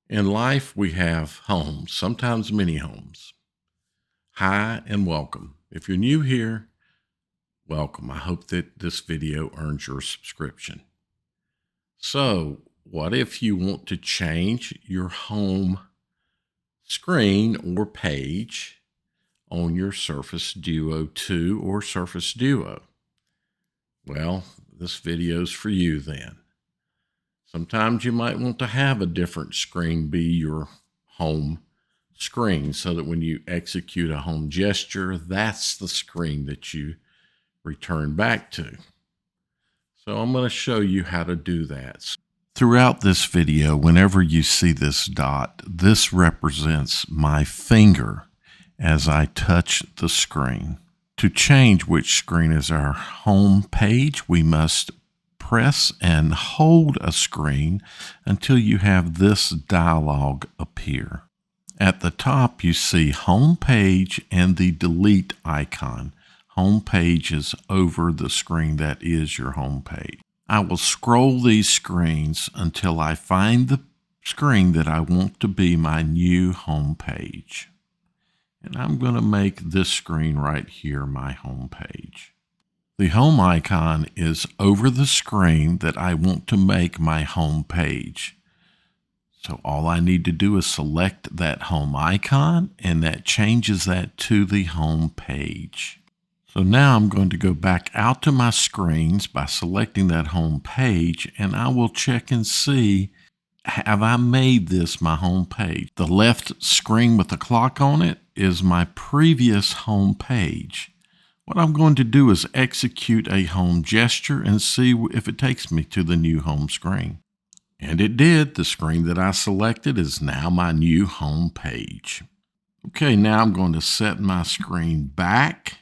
In life, we have homes, sometimes many homes. Hi and welcome. If you're new here, welcome. I hope that this video earns your subscription. So, what if you want to change your home screen or page on your Surface Duo 2 or Surface Duo? Well, this video is for you then. Sometimes you might want to have a different screen be your home screen so that when you execute a home gesture, that's the screen that you return back to. So I'm going to show you how to do that. Throughout this video, whenever you see this dot, this represents my finger as I touch the screen. To change which screen is our home page, we must press and hold a screen until you have this dialog appear. At the top, you see home page and the delete icon. Home page is over the screen that is your home page. I will scroll these screens until I find the screen that I want to be my new home page. And I'm going to make this screen right here my home page. The home icon is over the screen that I want to make my home page. So all I need to do is select that home icon, and that changes that to the home page. So now I'm going to go back out to my screens by selecting that home page, and I will check and see, have I made this my home page? The left screen with the clock on it is my previous home page. What I'm going to do is execute a home gesture and see if it takes me to the new home screen. And it did. The screen that I selected is now my new home page. Okay, now I'm going to set my screen back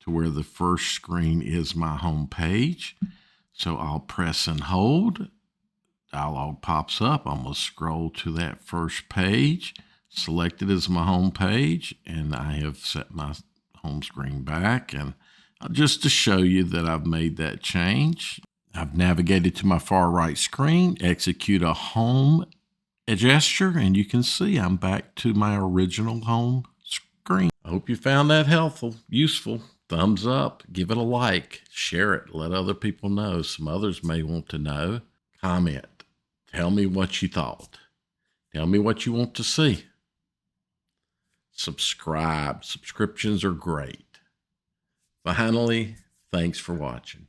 to where the first screen is my home page. So I'll press and hold. Dialog pops up. I'm going to scroll to that first page, select it as my home page, and I have set my home screen back. And just to show you that I've made that change, I've navigated to my far right screen, execute a home gesture, and you can see I'm back to my original home screen. I hope you found that helpful, useful. Thumbs up, give it a like, share it, let other people know. Some others may want to know. Comment, tell me what you thought. Tell me what you want to see. Subscribe. Subscriptions are great. Finally, thanks for watching.